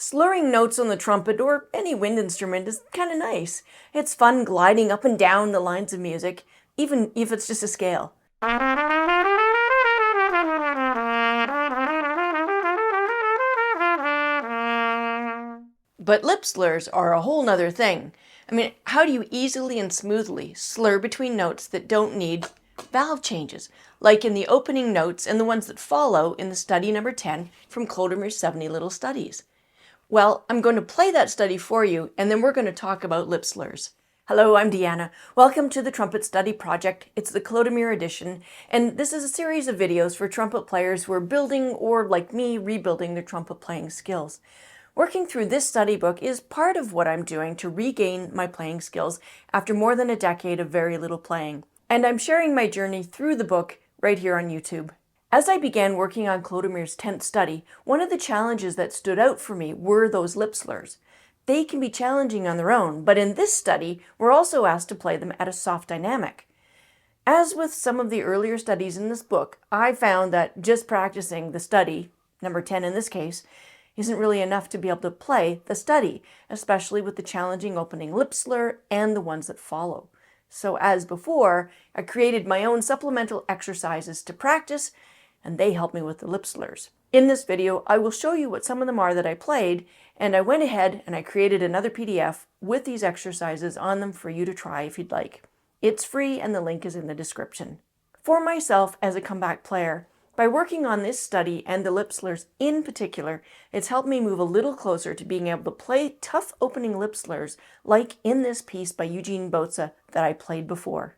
Slurring notes on the trumpet or any wind instrument is kind of nice. It's fun gliding up and down the lines of music, even if it's just a scale. But lip slurs are a whole nother thing. I mean, how do you easily and smoothly slur between notes that don't need valve changes, like in the opening notes and the ones that follow in the study number 10 from Clodomir's 70 Little Studies? Well, I'm going to play that study for you, and then we're going to talk about lip slurs. Hello, I'm Deanna. Welcome to the Trumpet Study Project. It's the Clodomir edition, and this is a series of videos for trumpet players who are building or, like me, rebuilding their trumpet playing skills. Working through this study book is part of what I'm doing to regain my playing skills after more than a decade of very little playing. And I'm sharing my journey through the book right here on YouTube. As I began working on Clodomir's 10th study, one of the challenges that stood out for me were those lip slurs. They can be challenging on their own, but in this study, we're also asked to play them at a soft dynamic. As with some of the earlier studies in this book, I found that just practicing the study, number 10 in this case, isn't really enough to be able to play the study, especially with the challenging opening lip slur and the ones that follow. So as before, I created my own supplemental exercises to practice, and they help me with the lip slurs. In this video, I will show you what some of them are that I played, and I went ahead and I created another PDF with these exercises on them for you to try if you'd like. It's free and the link is in the description. For myself as a comeback player, by working on this study and the lip slurs in particular, it's helped me move a little closer to being able to play tough opening lip slurs like in this piece by Eugene Botza that I played before.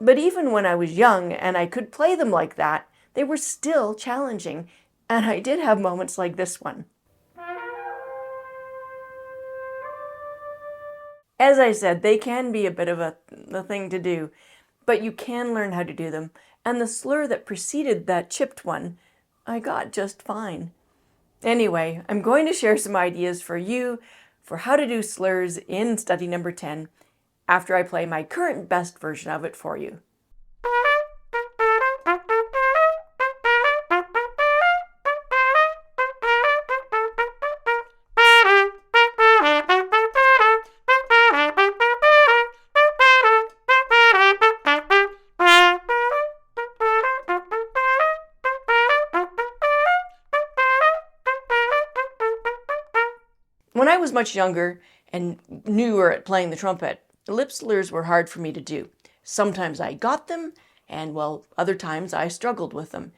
But even when I was young and I could play them like that, they were still challenging, and I did have moments like this one. As I said, they can be a bit of a thing to do, but you can learn how to do them, and the slur that preceded that chipped one, I got just fine. Anyway, I'm going to share some ideas for you for how to do slurs in study number 10 after I play my current best version of it for you. When I was much younger and newer at playing the trumpet, lip slurs were hard for me to do. Sometimes I got them, and well, other times I struggled with them.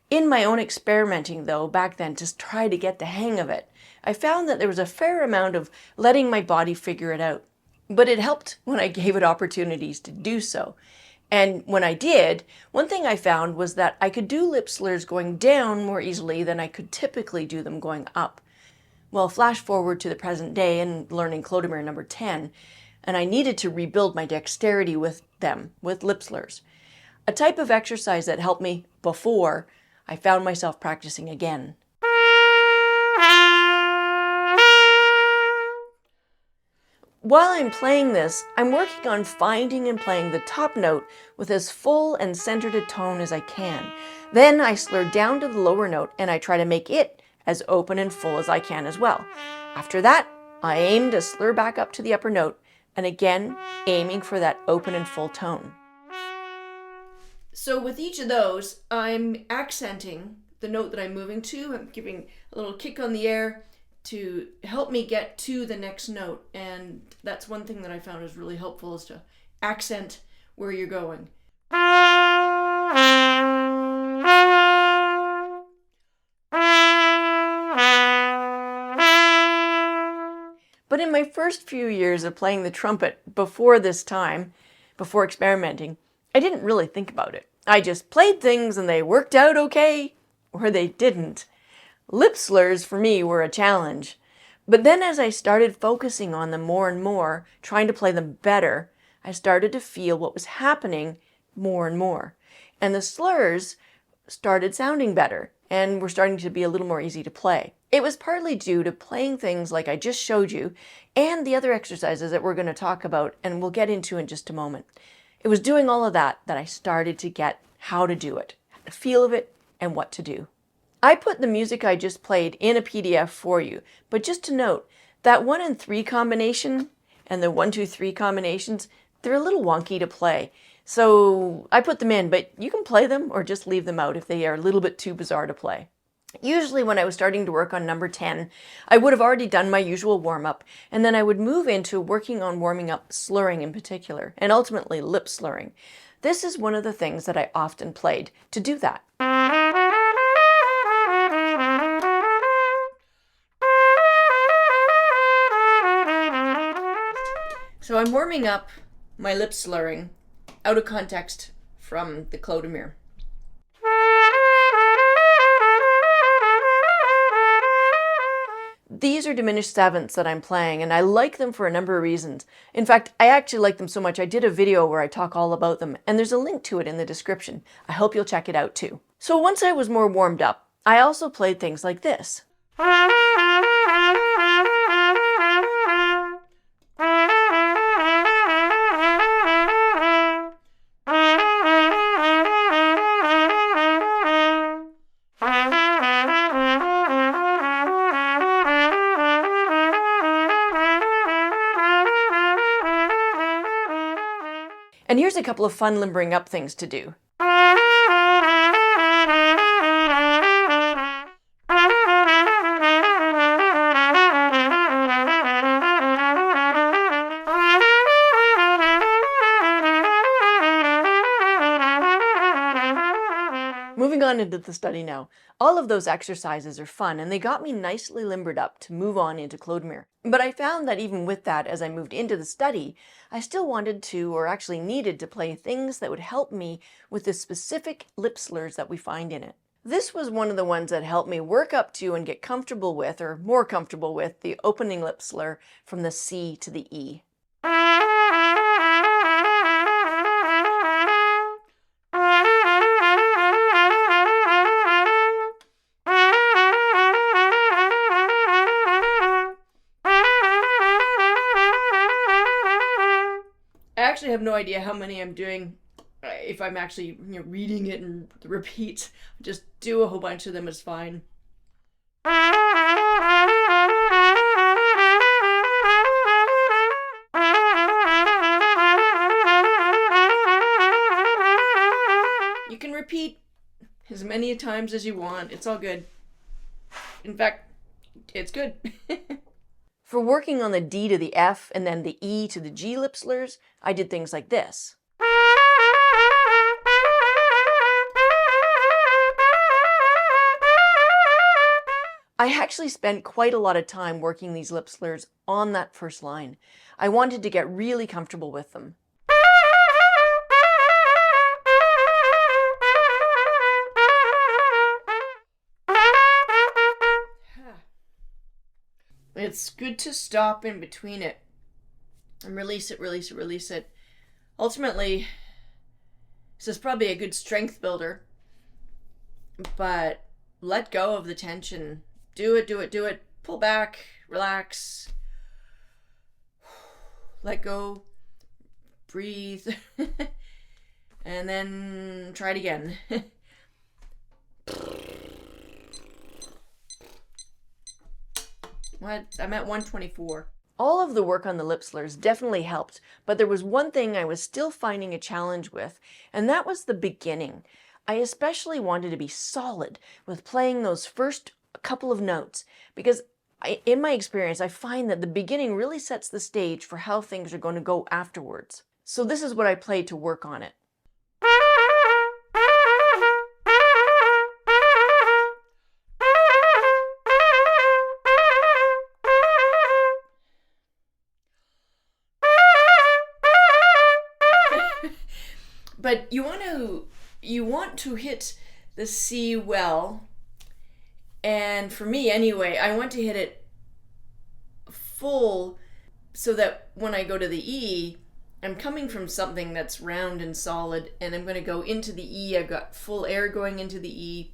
In my own experimenting, though, back then to try to get the hang of it, I found that there was a fair amount of letting my body figure it out. But it helped when I gave it opportunities to do so. And when I did, one thing I found was that I could do lip slurs going down more easily than I could typically do them going up. Well, flash forward to the present day and learning Clodomir number 10, and I needed to rebuild my dexterity with them, with lip slurs. A type of exercise that helped me before I found myself practicing again. While I'm playing this, I'm working on finding and playing the top note with as full and centered a tone as I can. Then I slur down to the lower note and I try to make it as open and full as I can as well. After that, I aim to slur back up to the upper note, and again, aiming for that open and full tone. So with each of those, I'm accenting the note that I'm moving to. I'm giving a little kick on the air to help me get to the next note, and that's one thing that I found is really helpful, is to accent where you're going. But in my first few years of playing the trumpet before this time, before experimenting, I didn't really think about it. I just played things and they worked out okay, or they didn't. Lip slurs for me were a challenge. But then as I started focusing on them more and more, trying to play them better, I started to feel what was happening more and more. And the slurs started sounding better. and were starting to be a little more easy to play. It was partly due to playing things like I just showed you and the other exercises that we're going to talk about and we'll get into in just a moment. It was doing all of that I started to get how to do it, the feel of it, and what to do. I put the music I just played in a PDF for you, but just to note, that 1 and 3 combination and the 1, 2, 3 combinations, they're a little wonky to play. So I put them in, but you can play them or just leave them out if they are a little bit too bizarre to play. Usually when I was starting to work on number 10, I would have already done my usual warm-up, and then I would move into working on warming up slurring in particular, and ultimately lip slurring. This is one of the things that I often played to do that. So I'm warming up my lip slurring out of context from the Clodomir. These are diminished sevenths that I'm playing, and I like them for a number of reasons. In fact, I actually like them so much I did a video where I talk all about them, and there's a link to it in the description. I hope you'll check it out too. So once I was more warmed up, I also played things like this. And here's a couple of fun limbering up things to do. Moving on into the study now. All of those exercises are fun and they got me nicely limbered up to move on into Clodomir. But I found that even with that, as I moved into the study, I still wanted to, or actually needed to, play things that would help me with the specific lip slurs that we find in it. This was one of the ones that helped me work up to and get comfortable with, or more comfortable with, the opening lip slur from the C to the E. I actually have no idea how many I'm doing, if I'm actually reading it and repeats. Just do a whole bunch of them is fine. You can repeat as many times as you want. It's all good. In fact, it's good. For working on the D to the F and then the E to the G lip slurs, I did things like this. I actually spent quite a lot of time working these lip slurs on that first line. I wanted to get really comfortable with them. It's good to stop in between it and release it, release it, release it. Ultimately, this is probably a good strength builder, but let go of the tension. Do it, do it, do it. Pull back, relax, let go, breathe, and then try it again. What? I'm at 124. All of the work on the lip slurs definitely helped, but there was one thing I was still finding a challenge with, and that was the beginning. I especially wanted to be solid with playing those first couple of notes, because in my experience, I find that the beginning really sets the stage for how things are going to go afterwards. So this is what I played to work on it. But you want to hit the C well, and for me anyway, I want to hit it full so that when I go to the E, I'm coming from something that's round and solid, and I'm going to go into the E. I've got full air going into the E,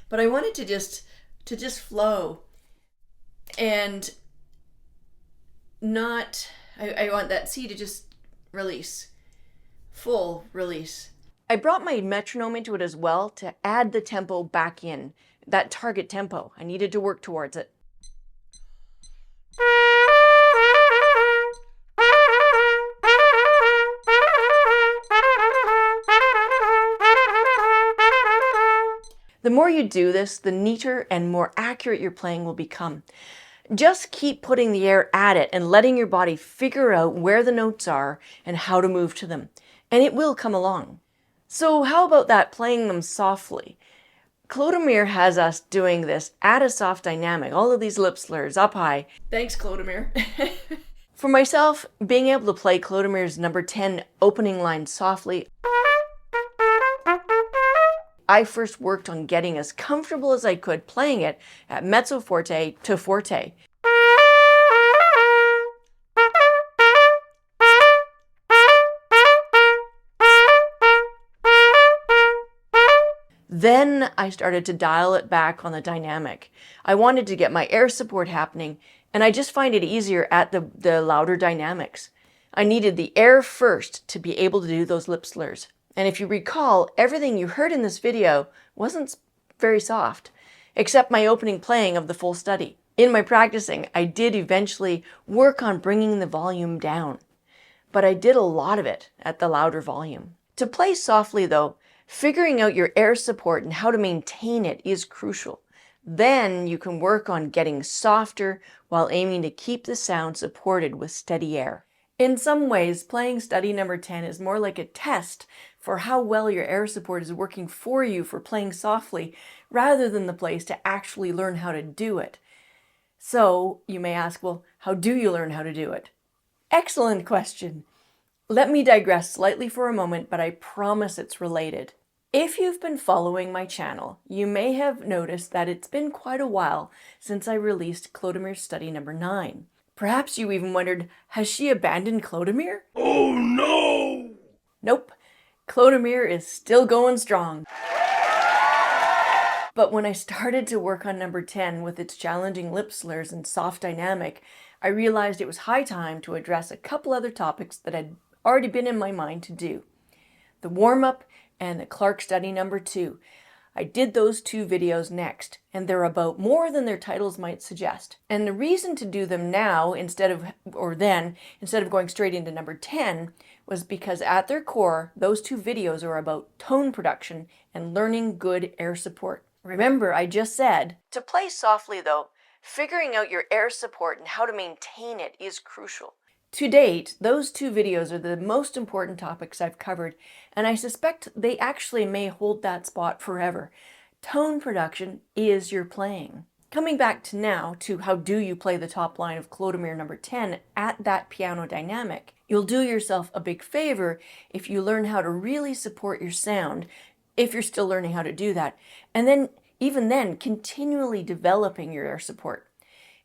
but I wanted to just flow and not, I want that C to just release, full release. I brought my metronome into it as well to add the tempo back in, that target tempo. I needed to work towards it. The more you do this, the neater and more accurate your playing will become. Just keep putting the air at it and letting your body figure out where the notes are and how to move to them, and it will come along. So how about that, playing them softly? Clodomir has us doing this at a soft dynamic, all of these lip slurs up high. Thanks, Clodomir. For myself, being able to play Clodomir's number 10 opening line softly, I first worked on getting as comfortable as I could playing it at mezzo forte to forte. Then I started to dial it back on the dynamic. I wanted to get my air support happening, and I just find it easier at the louder dynamics. I needed the air first to be able to do those lip slurs. And if you recall, everything you heard in this video wasn't very soft, except my opening playing of the full study. In my practicing, I did eventually work on bringing the volume down, but I did a lot of it at the louder volume. To play softly though, figuring out your air support and how to maintain it is crucial. Then you can work on getting softer while aiming to keep the sound supported with steady air. In some ways, playing study number 10 is more like a test for how well your air support is working for you for playing softly, rather than the place to actually learn how to do it. So you may ask, well, how do you learn how to do it? Excellent question. Let me digress slightly for a moment, but I promise it's related. If you've been following my channel, you may have noticed that it's been quite a while since I released Clodomir's study number 9. Perhaps you even wondered, has she abandoned Clodomir? Oh no! Nope, Clodomir is still going strong. But when I started to work on number 10 with its challenging lip slurs and soft dynamic, I realized it was high time to address a couple other topics that had already been in my mind to do. The warm-up and the Clark study number 2. I did those 2 videos next, and they're about more than their titles might suggest. And the reason to do them now instead of going straight into number 10 was because at their core, those 2 videos are about tone production and learning good air support. Remember, I just said, to play softly though, figuring out your air support and how to maintain it is crucial. To date, those 2 videos are the most important topics I've covered, and I suspect they actually may hold that spot forever. Tone production is your playing. Coming back to now to how do you play the top line of Clodomir number 10 at that piano dynamic, you'll do yourself a big favor if you learn how to really support your sound, if you're still learning how to do that, and then even then continually developing your air support.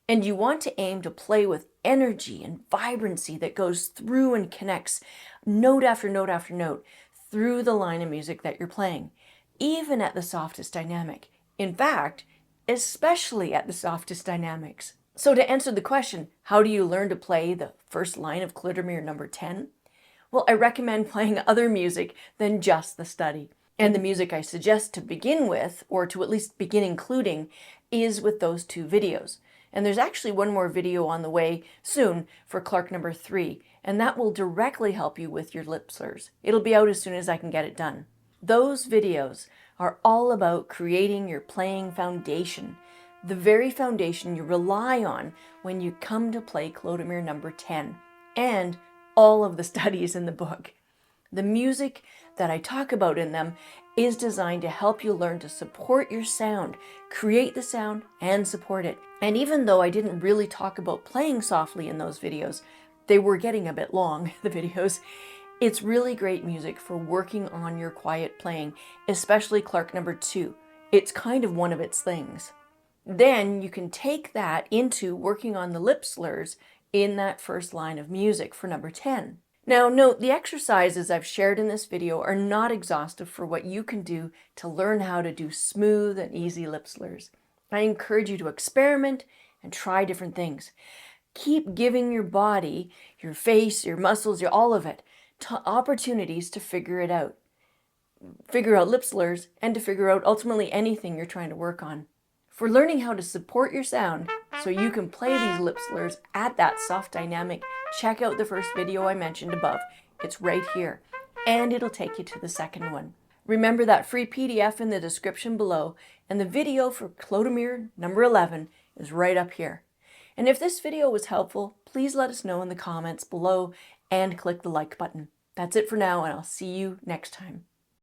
And you want to aim to play with energy and vibrancy that goes through and connects note after note after note through the line of music that you're playing, even at the softest dynamic. In fact, especially at the softest dynamics. So to answer the question, how do you learn to play the first line of Clodomir number 10? Well, I recommend playing other music than just the study. And the music I suggest to begin with, or to at least begin including, is with those 2 videos. And there's actually one more video on the way soon for Clark number 3, and that will directly help you with your lip slurs. It'll be out as soon as I can get it done. Those videos are all about creating your playing foundation, the very foundation you rely on when you come to play Clodomir number 10, and all of the studies in the book. The music that I talk about in them is designed to help you learn to support your sound, create the sound, and support it. And even though I didn't really talk about playing softly in those videos, they were getting a bit long, the videos, it's really great music for working on your quiet playing, especially Clark number 2. It's kind of one of its things. Then you can take that into working on the lip slurs in that first line of music for number 10. Now note, the exercises I've shared in this video are not exhaustive for what you can do to learn how to do smooth and easy lip slurs. I encourage you to experiment and try different things. Keep giving your body, your face, your muscles, all of it, opportunities to figure it out. Figure out lip slurs and to figure out ultimately anything you're trying to work on. For learning how to support your sound so you can play these lip slurs at that soft dynamic, check out the first video I mentioned above. It's right here, and it'll take you to the second one. Remember that free PDF in the description below, and the video for Clodomir number 11 is right up here. And if this video was helpful, please let us know in the comments below and click the like button. That's it for now, and I'll see you next time.